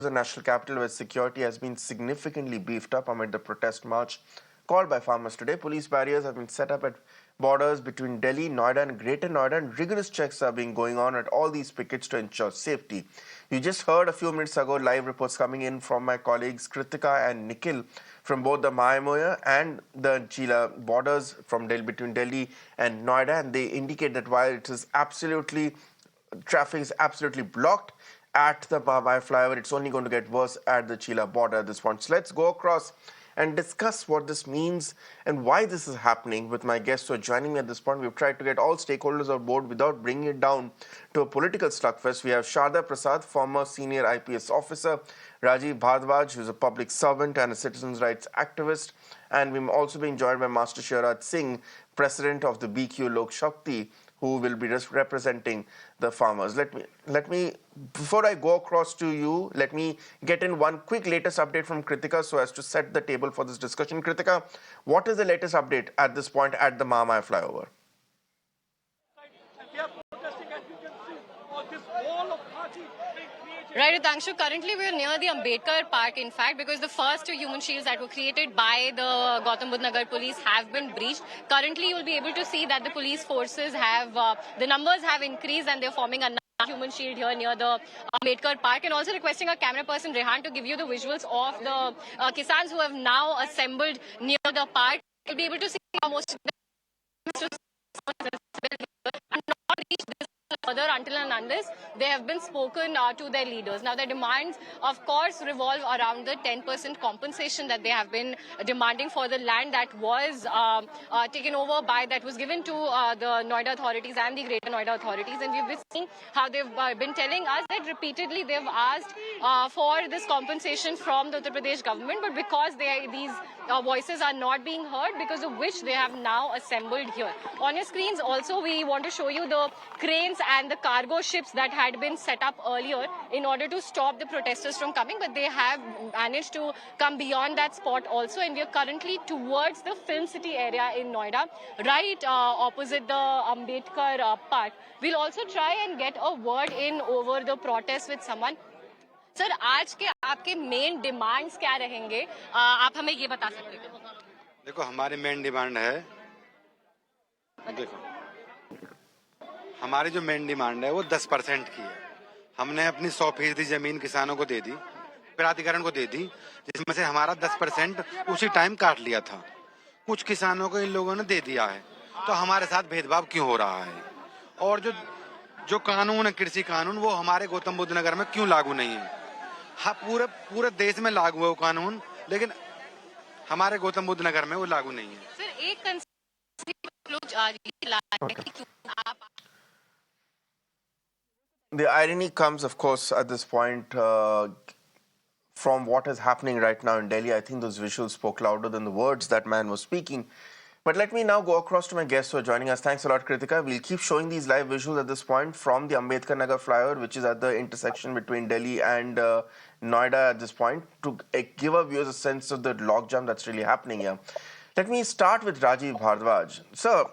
The national capital, where security has been significantly beefed up amid the protest march called by farmers today. Police barriers have been set up at borders between Delhi, Noida and Greater Noida, and rigorous checks are being going on at all these pickets to ensure safety. You just heard a few minutes ago live reports coming in from my colleagues Kritika and Nikhil from both the Mahamoya and the Chila borders from Delhi, between Delhi and Noida, and they indicate that while it is absolutely traffic is absolutely blocked at the Mahabai flyover. It's only going to get worse at the Chila border at this point. So let's go across and discuss what this means and why this is happening with my guests who are joining me at this point. We've tried to get all stakeholders on board without bringing it down to a political slugfest. We have Sharda Prasad, former senior IPS officer, Rajiv Bhardwaj, who's a public servant and a citizens' rights activist, and we've also been joined by Master Shivraj Singh, president of the BQ Lok Shakti, who will be representing the farmers. Let me before I go across to you, let me get in one quick latest update from Kritika so as to set the table for this discussion. Kritika, what is the latest update at this point at the Mahamaya flyover? Right, Utanshu. Currently, we are near the Ambedkar Park, in fact, because the first two human shields that were created by the Gautam Budh Nagar police have been breached. Currently, you'll be able to see that the police forces have, the numbers have increased and they're forming a human shield here near the Ambedkar Park, and also requesting our camera person Rehan to give you the visuals of the Kisans who have now assembled near the park. You'll be able to see how most of them not reach this further until and unless they have been spoken to their leaders. Now, their demands, of course, revolve around the 10% compensation that they have been demanding for the land that was taken over by, that was given to the Noida authorities and the Greater Noida authorities. And we've been seeing how they've been telling us that repeatedly they've asked for this compensation from the Uttar Pradesh government, but because these voices are not being heard, because of which they have now assembled here. On your screens also, we want to show you the cranes and the cargo ships that had been set up earlier in order to stop the protesters from coming, but they have managed to come beyond that spot also, and we are currently towards the Film City area in Noida, right opposite the Ambedkar Park. We'll also try and get a word in over the protest with someone. Sir, आज के आपके main demands क्या रहेंगे, आप हमें ये बता सकते हैं? देखो, हमारी मेन डिमांड है, देखो हमारी जो मेन डिमांड है वो 10% की है। हमने अपनी 100% जमीन किसानों को दे दी, प्राधिकरण को दे दी, जिसमें से हमारा 10% उसी टाइम काट लिया था। कुछ किसानों को इन लोगों ने दे दिया है, तो हमारे साथ भेदभाव क्यों हो रहा है? और जो कानून है, कृषि कानून, वो हमारे गौतम बुद्ध नगर में क्यों लागू नहीं है? हाँ, पूरे देश में लागू है वो कानून, लेकिन हमारे गौतम बुद्ध नगर में वो लागू नहीं है। सर, एक The irony comes, of course, at this point from what is happening right now in Delhi. I think those visuals spoke louder than the words that man was speaking. But let me now go across to my guests who are joining us. Thanks a lot, Kritika. We'll keep showing these live visuals at this point from the Ambedkar Nagar flyover, which is at the intersection between Delhi and Noida at this point, to give our viewers a sense of the logjam that's really happening here. Let me start with Rajiv Bhardwaj. Sir,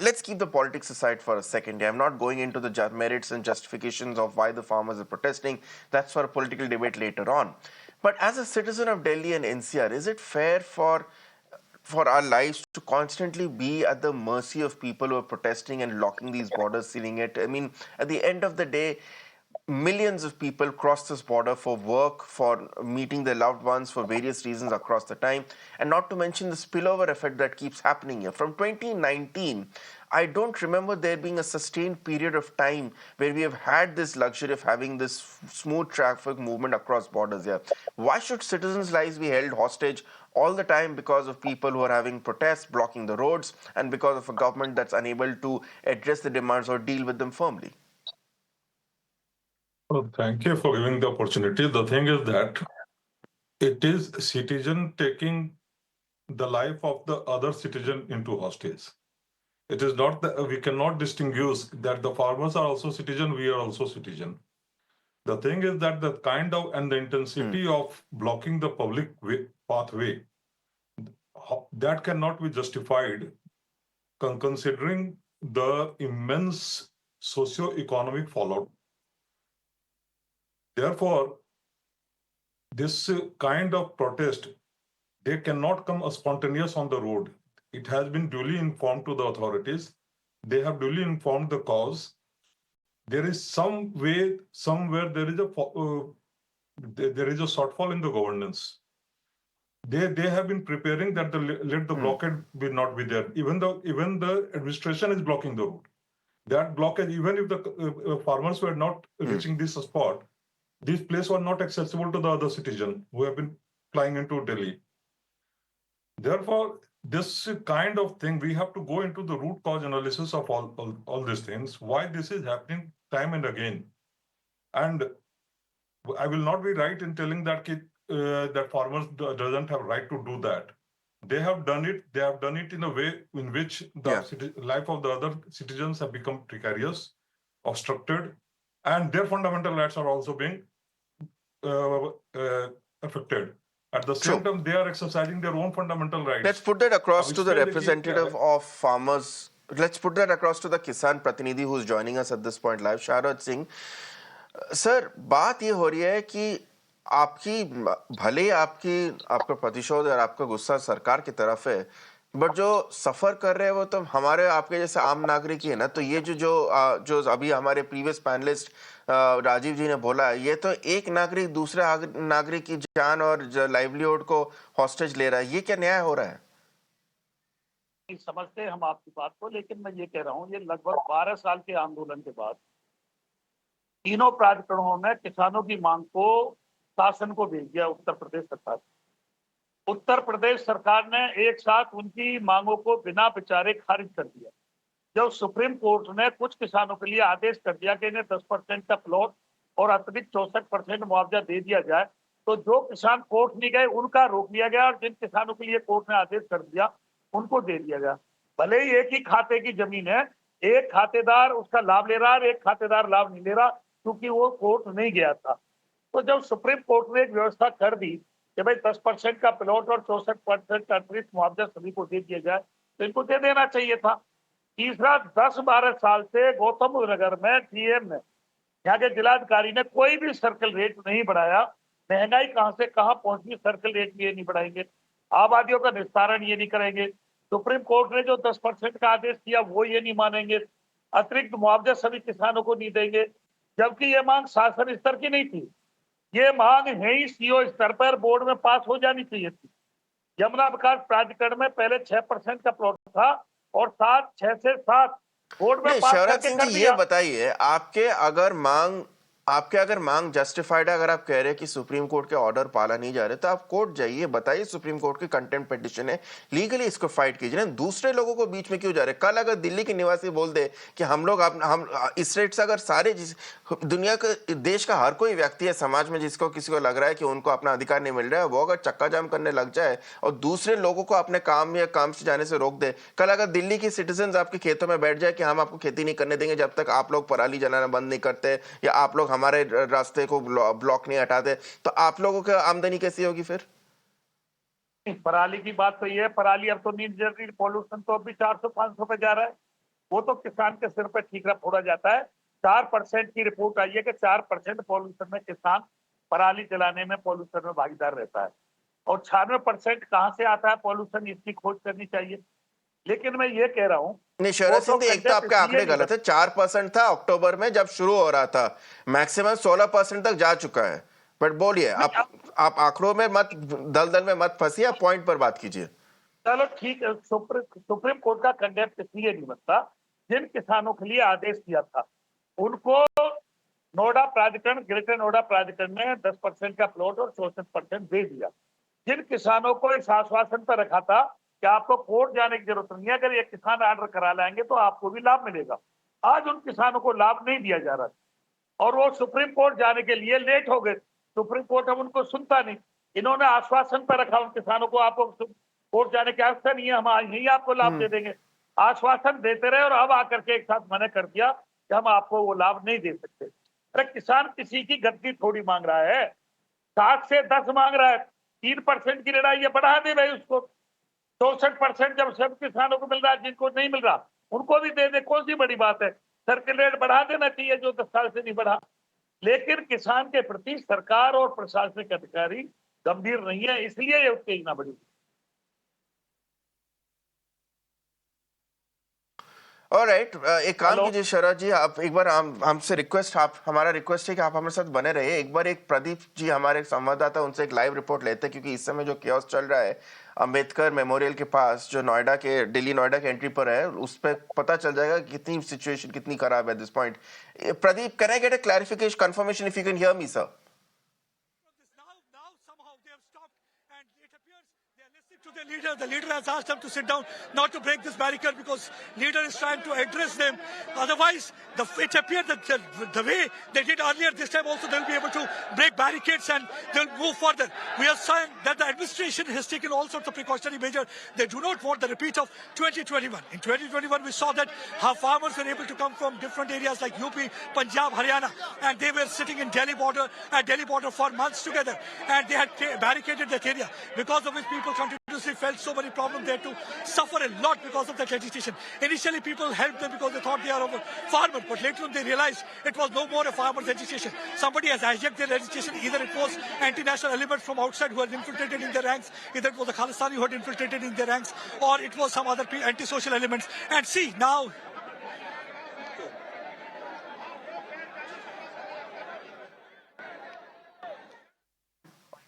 let's keep the politics aside for a second. I'm not going into the merits and justifications of why the farmers are protesting. That's for a political debate later on. But as a citizen of Delhi and NCR, is it fair for our lives to constantly be at the mercy of people who are protesting and locking these borders, sealing it? I mean, at the end of the day, millions of people cross this border for work, for meeting their loved ones, for various reasons across the time, and not to mention the spillover effect that keeps happening here. From 2019, I don't remember there being a sustained period of time where we have had this luxury of having this smooth traffic movement across borders here. Why should citizens' lives be held hostage all the time because of people who are having protests, blocking the roads, and because of a government that's unable to address the demands or deal with them firmly? Well, thank you for giving the opportunity. The thing is that it is citizen taking the life of the other citizen into hostage. It is not that we cannot distinguish that the farmers are also citizen, we are also citizen. The thing is that the kind of and the intensity of blocking the public pathway, that cannot be justified considering the immense socio-economic fallout. Therefore, this kind of protest, they cannot come spontaneous on the road. It has been duly informed to the authorities. They have duly informed the cause. There is some way, somewhere there is a shortfall in the governance. They have been preparing that let the blockade be not be there. Even the administration is blocking the road. That blockage, even if the farmers were not reaching this spot, this place was not accessible to the other citizens who have been flying into Delhi. Therefore, this kind of thing, we have to go into the root cause analysis of all these things, why this is happening time and again. And I will not be right in telling that that farmers doesn't have right to do that. They have done it. They have done it in a way in which the life of the other citizens have become precarious, obstructed, and their fundamental rights are also being affected. At the same time, they are exercising their own fundamental rights. Let's put that across to the representative of farmers. Let's put that across to the Kisan Pratinidhi who is joining us at this point live, Sharad Singh. Sir, बात ये हो रही है कि आपकी भले आपका प्रतिशोध और आपका गुस्सा सरकार की तरफ है, बट जो सफर कर रहे हैं वो तो हमारे आपके जैसे आम नागरिक ही है ना। तो ये जो अभी हमारे प्रीवियस पैनलिस्ट राजीव जी ने बोला, ये तो एक नागरिक दूसरे नागरिक की जान और लाइवलीहुड को हॉस्टेज ले रहा है। ये क्या न्याय हो रहा है? समझते हम आपकी बात को, लेकिन मैं ये कह रहा हूँ, ये लगभग 12 साल के आंदोलन के बाद तीनों प्राधिकरणों ने किसानों की मांग को शासन को भेज दिया। उत्तर प्रदेश सरकार ने एक साथ उनकी मांगों को बिना विचारे खारिज कर दिया। जब सुप्रीम कोर्ट ने कुछ किसानों के लिए आदेश कर दिया कि इन्हें 10% का प्लॉट और अतिरिक्त 64% मुआवजा दे दिया जाए, तो जो किसान कोर्ट नहीं गए उनका रोक लिया गया और जिन किसानों के लिए कोर्ट ने आदेश कर दिया उनको दे दिया गया। भले ही एक ही खाते की जमीन है, एक खातेदार उसका लाभ ले रहा है, एक खातेदार लाभ नहीं ले रहा, क्योंकि वो कोर्ट नहीं गया था। तो जब सुप्रीम कोर्ट ने एक व्यवस्था कर दी कि भाई 10% का प्लॉट और 64% का अतिरिक्त मुआवजा सभी को दे दिया जाए, तो इनको दे देना चाहिए था। तीसरा, 10-12 साल से गौतम बुद्ध नगर में डीएम ने, यहाँ के जिलाधिकारी ने कोई भी सर्कल रेट नहीं बढ़ाया। महंगाई कहाँ से कहाँ पहुंची, सर्कल रेट भी ये नहीं बढ़ाएंगे, आबादियों का निस्तारण ये नहीं करेंगे, सुप्रीम कोर्ट ने जो 10% का आदेश किया वो ये नहीं मानेंगे, अतिरिक्त मुआवजा सभी किसानों को नहीं देंगे। जबकि ये मांग शासन स्तर की नहीं थी, ये मांग है ही सीओ स्तर पर बोर्ड में पास हो जानी चाहिए थी। यमुना विकास प्राधिकरण में पहले 6% का प्लॉट था और 6 से 7 बोर्ड में पास करके कर दिया। ये बताइए, आपके अगर मांग जस्टिफाइड है, अगर आप कह रहे हैं कि सुप्रीम कोर्ट के ऑर्डर पाला नहीं जा रहे, तो आप कोर्ट जाइए, बताइए सुप्रीम कोर्ट की कंटेम्प्ट पिटीशन है, लीगली इसको फाइट कीजिए ना। दूसरे लोगों को बीच में क्यों जा रहे? कल अगर दिल्ली के निवासी बोल दे कि हम इस रेट से, अगर सारे दुनिया के देश का हर कोई व्यक्ति है समाज में जिसको किसी को लग रहा है कि उनको अपना अधिकार नहीं मिल रहा है, वो अगर चक्का जाम करने लग जाए और दूसरे लोगों को अपने काम या काम से जाने से रोक दे, कल अगर दिल्ली की सिटीजन आपके खेतों में बैठ जाए कि हम आपको खेती नहीं करने देंगे जब तक आप लोग पराली जलाना बंद नहीं करते या आप लोग हमारे रास्ते को ब्लॉक नहीं हटाते, तो आप लोगों की आमदनी कैसी होगी फिर? पराली की बात तो ये है, पराली अब तो नींद पॉल्यूशन तो अभी 400-500 पे जा रहा है, वो तो किसान के सिर पे ठीकरा फोड़ा जाता है। 4% की रिपोर्ट आई है कि 4% पॉल्यूशन में किसान पराली जलाने में पॉल्यूशन में भागीदार रहता है, और 96% कहाँ से आता है पॉल्यूशन, इसकी खोज करनी चाहिए। लेकिन मैं ये कह रहा हूँ, नहीं शरद सिंह, एक तो आपके आंकड़े गलत है। 4% था अक्टूबर में जब शुरू हो रहा था, मैक्सिमम 16% तक जा चुका है। बट बोलिए, आप आंकड़ों में मत दलदल में मत फंसिए, आप पॉइंट पर बात कीजिए। चलो ठीक है, सुप्रीम कोर्ट का कंडेप्ट इसलिए नहीं बनता, जिन किसानों के लिए आदेश किया था उनको नोएडा प्राधिकरण, ग्रेटर नोएडा प्राधिकरण ने 10% का प्लॉट और 64% दे दिया। जिन किसानों को इस आश्वासन पर रखा था कि आपको कोर्ट जाने की जरूरत नहीं है, अगर ये किसान ऑर्डर करा लाएंगे तो आपको भी लाभ मिलेगा, आज उन किसानों को लाभ नहीं दिया जा रहा और वो सुप्रीम कोर्ट जाने के लिए लेट हो गए। सुप्रीम कोर्ट अब उनको सुनता नहीं, इन्होंने आश्वासन पर रखा उन किसानों को, आपको कोर्ट जाने की आवश्यकता नहीं है, हम यही आपको लाभ दे देंगे। आश्वासन देते रहे और अब आकर के एक साथ मना कर दिया कि हम आपको वो लाभ नहीं दे सकते। अरे किसान किसी की गद्दी थोड़ी मांग रहा है, 7 से 10 मांग रहा है, 3% की लड़ाई है, बढ़ा दे भाई उसको। 64% जब सब किसानों को मिल रहा है, जिनको नहीं मिल रहा उनको भी दे दे, कौन सी बड़ी बात है। सर्किल रेट बढ़ा देना चाहिए जो 10 साल से नहीं बढ़ा। लेकिन किसान के प्रति सरकार और प्रशासनिक अधिकारी गंभीर नहीं है, इसलिए ये उत्तेजना बढ़ी। ऑलराइट, एक काम हेलो। कीजिए शरद जी, आप एक बार हमसे रिक्वेस्ट, आप हमारा रिक्वेस्ट है कि आप हमारे साथ बने रहिए। एक बार एक प्रदीप जी हमारे संवाददाता, उनसे एक लाइव रिपोर्ट लेते हैं, क्योंकि इस समय जो केओस चल रहा है अंबेडकर मेमोरियल के पास, जो नोएडा के, दिल्ली नोएडा के एंट्री पर है, उस पर पता चल जाएगा कि कितनी सिचुएशन कितनी खराब है at this point. Pradeep, can I get a clarification, confirmation if you can hear me sir? To the leader. The leader has asked them to sit down, not to break this barricade, because leader is trying to address them. Otherwise, it appeared that the way they did earlier, this time also they'll be able to break barricades and they'll move further. We are saying that the administration has taken all sorts of precautionary measures. They do not want the repeat of 2021. In 2021, we saw that how farmers were able to come from different areas like UP, Punjab, Haryana, and they were sitting in Delhi border for months together, and they had barricaded that area, because of which people continuously felt so many problems. They had to suffer a lot because of that legislation. Initially, people helped them because they thought they are a farmer, but later on they realized it was no more a farmer's legislation. Somebody has hijacked their legislation. Either it was anti-national elements from outside who had infiltrated in their ranks, either it was the Khalistani who had infiltrated in their ranks, or it was some other anti-social elements. And see, now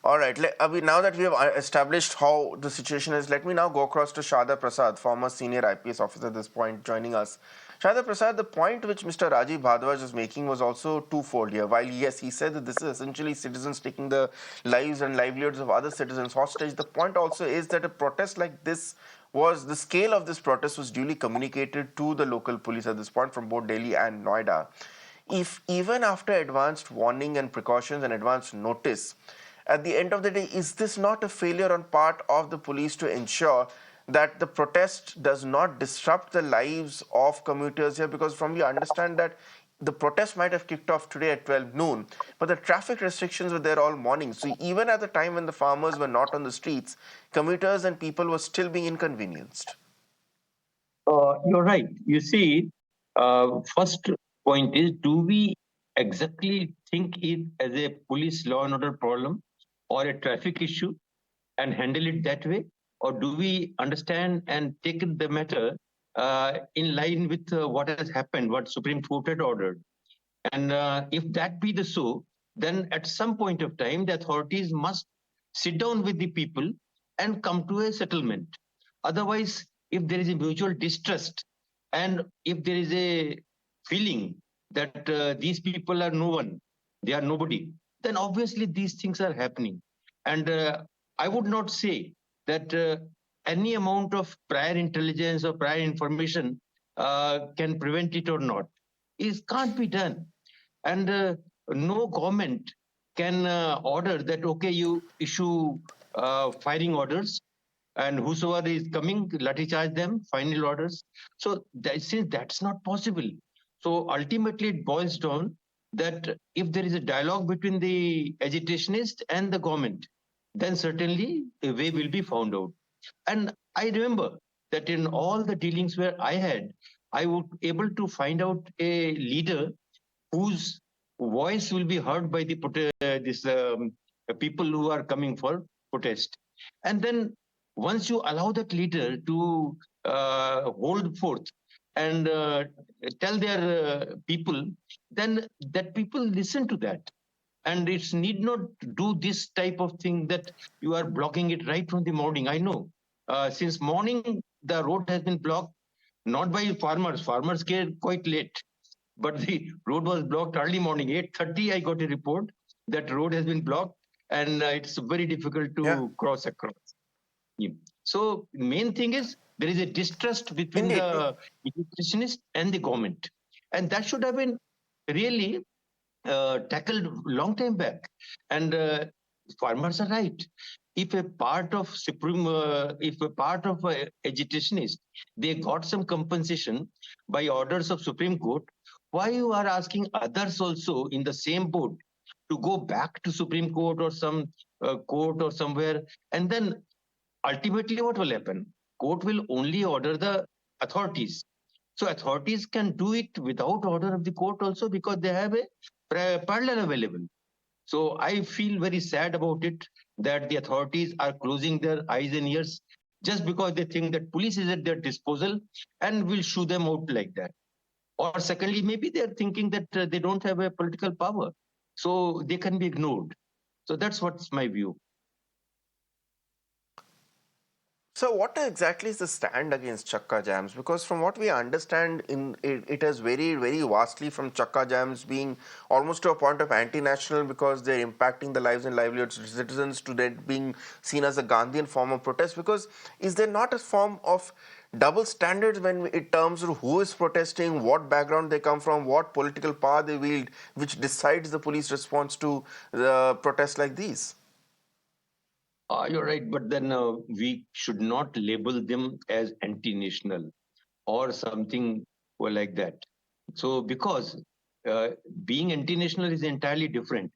All right. Abhi, now that we have established how the situation is, let me now go across to Sharda Prasad, former senior IPS officer at this point, joining us. Sharda Prasad, the point which Mr. Rajiv Bhardwaj was making was also twofold here. While, yes, he said that this is essentially citizens taking the lives and livelihoods of other citizens hostage, the point also is that a protest like this was, the scale of this protest was duly communicated to the local police at this point from both Delhi and Noida. If even after advanced warning and precautions and advanced notice, at the end of the day, is this not a failure on part of the police to ensure that the protest does not disrupt the lives of commuters here? Because from we understand that the protest might have kicked off today at 12 noon, but the traffic restrictions were there all morning. So even at the time when the farmers were not on the streets, commuters and people were still being inconvenienced. You're right. You see, first point is, do we exactly think it as a police law and order problem or a traffic issue and handle it that way? Or do we understand and take the matter in line with what has happened, what Supreme Court had ordered? And if that be the so, then at some point of time, the authorities must sit down with the people and come to a settlement. Otherwise, if there is a mutual distrust and if there is a feeling that these people are no one, they are nobody, then obviously these things are happening. And I would not say that any amount of prior intelligence or prior information can prevent it or not. It can't be done. And no government can order that, okay, you issue firing orders, and whosoever is coming, lathi charge them, final orders. So since that's not possible, so ultimately it boils down that if there is a dialogue between the agitationist and the government, then certainly a way will be found out. And I remember that in all the dealings where I had, I was able to find out a leader whose voice will be heard by the people who are coming for protest. And then once you allow that leader to hold forth and tell their people, then that people listen to that. And it's need not do this type of thing that you are blocking it right from the morning. I know since morning the road has been blocked, not by farmers. Farmers came quite late, but the road was blocked early morning. 8:30, I got a report that road has been blocked, and it's very difficult to cross across. Yeah. So main thing is there is a distrust between Indeed. the educationists and the government, and that should have been really tackled long time back. And farmers are right. If a part of agitationist, they got some compensation by orders of Supreme Court, why you are asking others also in the same boat to go back to Supreme Court or some court or somewhere? And then ultimately what will happen? Court will only order the authorities. So authorities can do it without order of the court also, because they have a parallel available. So I feel very sad about it that the authorities are closing their eyes and ears just because they think that police is at their disposal and will shoo them out like that. Or secondly, maybe they're thinking that they don't have a political power, so they can be ignored. So that's what's my view. So, what exactly is the stand against chakka jams? Because from what we understand, it has varied very vastly from chakka jams being almost to a point of anti-national because they're impacting the lives and livelihoods of citizens to then being seen as a Gandhian form of protest. Because is there not a form of double standards when it terms of who is protesting, what background they come from, what political power they wield, which decides the police response to protests like these? You're right, but then we should not label them as anti-national or something like that. So, because uh, being anti-national is entirely different.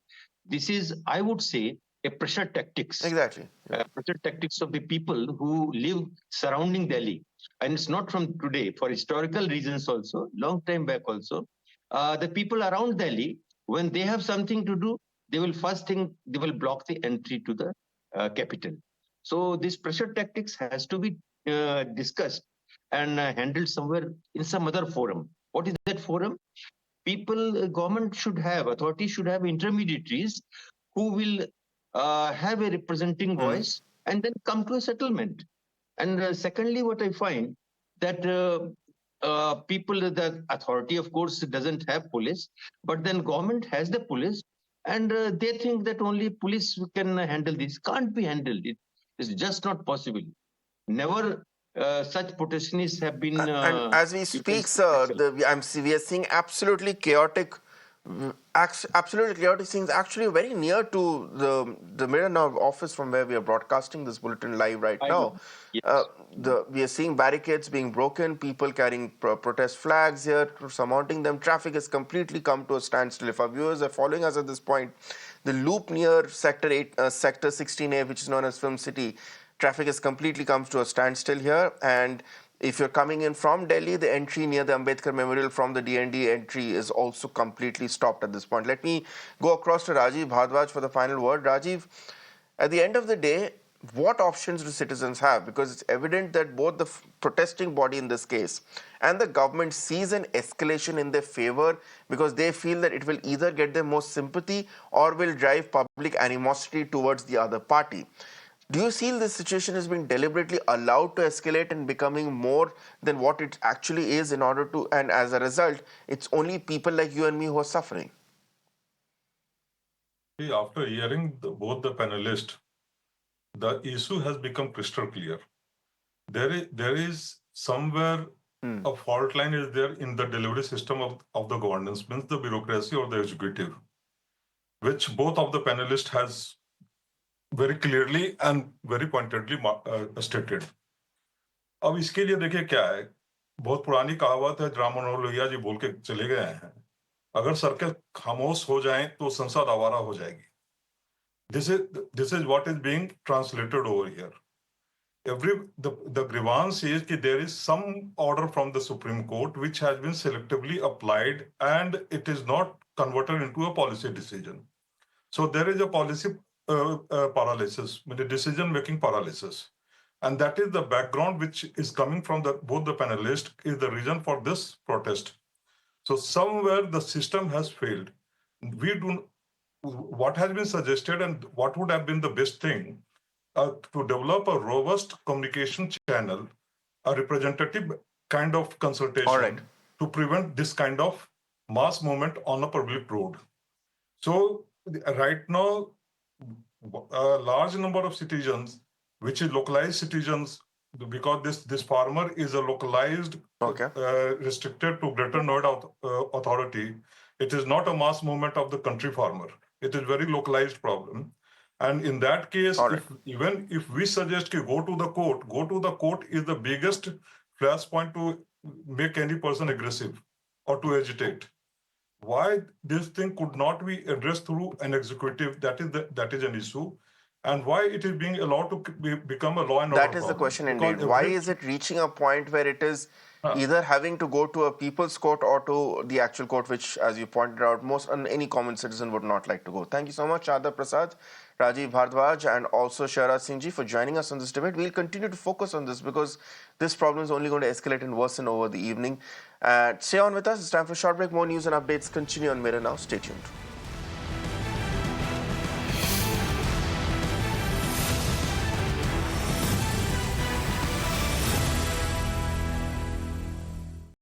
This is, I would say, a pressure tactics. Exactly. Pressure tactics of the people who live surrounding Delhi, and it's not from today. For historical reasons, also long time back, also the people around Delhi, when they have something to do, they will first thing they will block the entry to the capital. So this pressure tactics has to be discussed and handled somewhere in some other forum. What is that forum? People, government should have, authorities should have intermediaries who will have a representing voice and then come to a settlement. And secondly, what I find that people, the authority, of course, doesn't have police, but then government has the police, and they think that only police can handle this. Can't be handled. It is just not possible. Never such protectionists have been. And as we You can speak, say sir, successful. we are seeing absolutely chaotic, absolutely chaotic things actually very near to the mirror now office from where we are broadcasting this bulletin live right I now. know. Yes. We are seeing barricades being broken, people carrying protest flags here, surmounting them. Traffic has completely come to a standstill. If our viewers are following us at this point, the loop near Sector 8, Sector 16A, which is known as Film City, traffic has completely come to a standstill here. And if you're coming in from Delhi, the entry near the Ambedkar Memorial from the DND entry is also completely stopped at this point. Let me go across to Rajiv Bhardwaj for the final word. Rajiv, at the end of the day, what options do citizens have? Because it's evident that both the protesting body in this case and the government sees an escalation in their favor because they feel that it will either get them more sympathy or will drive public animosity towards the other party. Do you feel this situation is being deliberately allowed to escalate and becoming more than what it actually is in order to, and as a result, it's only people like you and me who are suffering? See, after hearing both the panelists, the issue has become crystal clear. There is somewhere a fault line is there in the delivery system of the governance, means the bureaucracy or the executive, which both of the panelists has very clearly and very pointedly stated. अब इसके लिए देखिए क्या है, बहुत पुरानी कहावत है, राम मनोहर लोहिया जी बोल के चले गए हैं, अगर सड़कें खामोश हो जाएं तो संसद आवारा हो जाएगी. This is what is being translated over here. The grievance is that there is some order from the Supreme Court which has been selectively applied and it is not converted into a policy decision. So there is a policy paralysis, the decision-making paralysis. And that is the background which is coming from both the panelists is the reason for this protest. So somewhere the system has failed. What has been suggested and what would have been the best thing to develop a robust communication channel, a representative kind of consultation to prevent this kind of mass movement on a public road. So right now, a large number of citizens, which is localized citizens, because this farmer is a localized, restricted to Greater Noida authority. It is not a mass movement of the country farmer. It is very localized problem. And in that case, even if we suggest to go to the court is the biggest flashpoint to make any person aggressive or to agitate. Why this thing could not be addressed through an executive, that is an issue. and why it is being allowed to become a law and order That is the problem. question Because indeed. Why every- is it reaching a point where it is either having to go to a people's court or to the actual court, which, as you pointed out, most any common citizen would not like to go? Thank you so much, Sharda Prasad, Rajiv Bhardwaj, and also Shahraj Singh ji for joining us on this debate. We'll continue to focus on this because this problem is only going to escalate and worsen over the evening. Stay on with us. It's time for a short break. More news and updates continue on Mirror Now. Stay tuned.